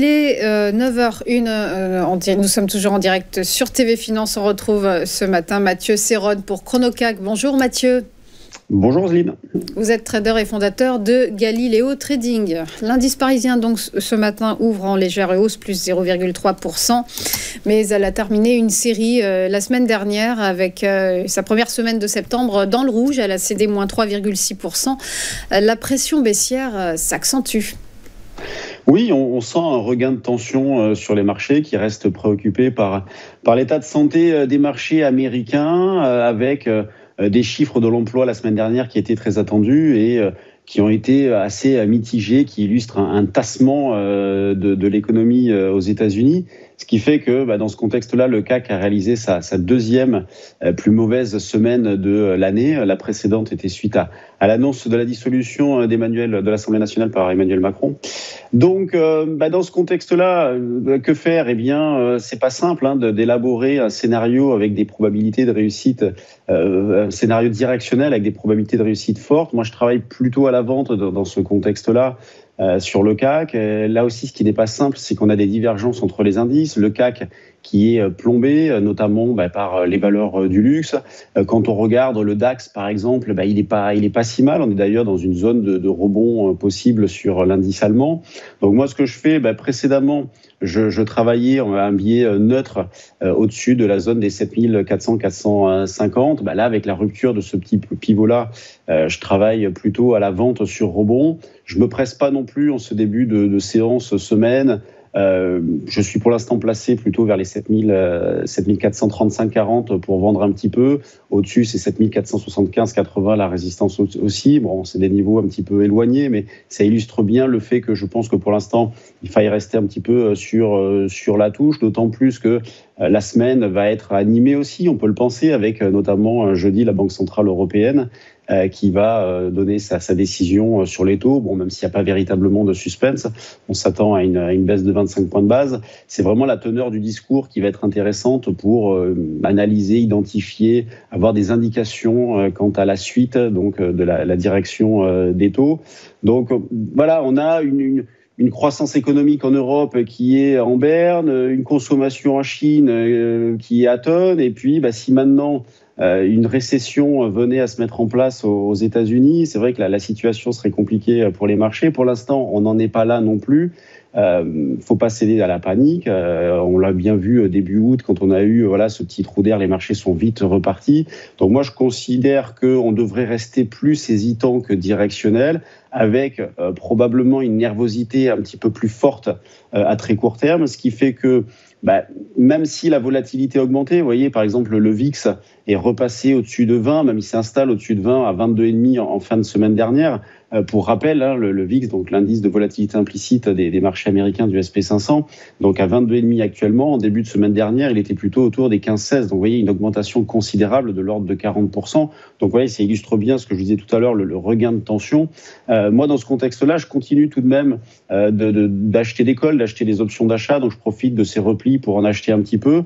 Il est 9h01, nous sommes toujours en direct sur TV Finance. On retrouve ce matin Mathieu Serronne pour Chronocac. Bonjour Mathieu. Bonjour Zline. Vous êtes trader et fondateur de Galileo Trading. L'indice parisien donc ce matin ouvre en légère hausse, plus 0,3%. Mais elle a terminé une série la semaine dernière avec sa première semaine de septembre dans le rouge. Elle a cédé moins 3,6%. La pression baissière s'accentue. Oui, on sent un regain de tension sur les marchés qui restent préoccupés par l'état de santé des marchés américains avec des chiffres de l'emploi la semaine dernière qui étaient très attendus et qui ont été assez mitigés, qui illustrent un tassement de l'économie aux États-Unis. Ce qui fait que dans ce contexte-là, le CAC a réalisé sa deuxième plus mauvaise semaine de l'année. La précédente était suite à l'annonce de la dissolution de l'Assemblée nationale par Emmanuel Macron. Donc, dans ce contexte-là, que faire ? Eh bien, c'est pas simple d'élaborer un scénario avec des probabilités de réussite, un scénario directionnel avec des probabilités de réussite fortes. Moi, je travaille plutôt à la vente dans ce contexte-là. Sur le CAC. Là aussi, ce qui n'est pas simple, c'est qu'on a des divergences entre les indices. Le CAC qui est plombé, notamment par les valeurs du luxe. Quand on regarde le DAX, par exemple, il est pas si mal. On est d'ailleurs dans une zone de rebond possible sur l'indice allemand. Donc moi, ce que je fais, précédemment, je travaillais à un biais neutre au-dessus de la zone des 7400-450. Là, avec la rupture de ce petit pivot-là, je travaille plutôt à la vente sur rebond. Je ne me presse pas non plus en ce début de séance semaine. Je suis pour l'instant placé plutôt vers les 7435-40 pour vendre un petit peu. Au-dessus, c'est 7475-80, la résistance aussi. Bon, c'est des niveaux un petit peu éloignés, mais ça illustre bien le fait que je pense que pour l'instant, il faille rester un petit peu sur la touche, d'autant plus que la semaine va être animée aussi, on peut le penser, avec notamment jeudi la Banque Centrale Européenne qui va donner sa décision sur les taux. Bon, même s'il n'y a pas véritablement de suspense, on s'attend à une baisse de 25 points de base. C'est vraiment la teneur du discours qui va être intéressante pour analyser, identifier, avoir des indications quant à la suite donc, de la direction des taux. Donc voilà, on a une croissance économique en Europe qui est en berne, une consommation en Chine qui atone, et puis si maintenant une récession venait à se mettre en place aux États-Unis, c'est vrai que la situation serait compliquée pour les marchés. Pour l'instant, on n'en est pas là non plus. Faut pas céder à la panique. On l'a bien vu début août quand on a eu ce petit trou d'air, les marchés sont vite repartis. Donc moi je considère qu'on devrait rester plus hésitant que directionnel, avec probablement une nervosité un petit peu plus forte à très court terme, ce qui fait que même si la volatilité a augmenté, vous voyez par exemple le VIX est repassé au-dessus de 20, même il s'installe au-dessus de 20 à 22,5 en fin de semaine dernière. Pour rappel, le VIX, donc l'indice de volatilité implicite des marchés américains du SP 500, donc à 22,5 actuellement. En début de semaine dernière, il était plutôt autour des 15-16. Donc vous voyez, une augmentation considérable de l'ordre de 40%. Donc vous voyez, ça illustre bien ce que je disais tout à l'heure, le regain de tension. Moi, dans ce contexte-là, je continue tout de même d'acheter des calls, d'acheter des options d'achat. Donc je profite de ces replis pour en acheter un petit peu.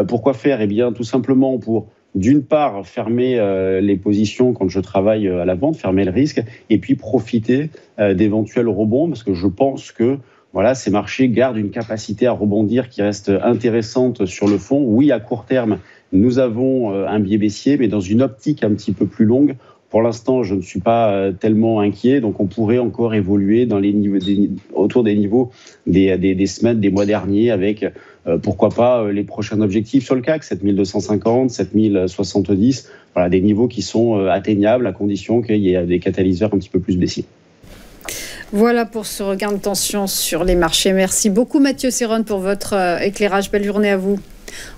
Pourquoi faire ? Eh bien, tout simplement pour d'une part, fermer les positions quand je travaille à la vente, fermer le risque, et puis profiter d'éventuels rebonds, parce que je pense que ces marchés gardent une capacité à rebondir qui reste intéressante sur le fond. Oui, à court terme, nous avons un biais baissier, mais dans une optique un petit peu plus longue. Pour l'instant, je ne suis pas tellement inquiet, donc on pourrait encore évoluer dans les niveaux, autour des niveaux des semaines, des mois derniers, avec pourquoi pas les prochains objectifs sur le CAC, 7250, 7070, des niveaux qui sont atteignables à condition qu'il y ait des catalyseurs un petit peu plus baissiers. Voilà pour ce regain de tension sur les marchés. Merci beaucoup Mathieu Serronne pour votre éclairage. Belle journée à vous.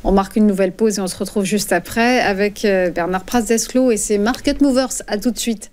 On marque une nouvelle pause et on se retrouve juste après avec Bernard Pras-Desclaux et ses Market Movers. À tout de suite.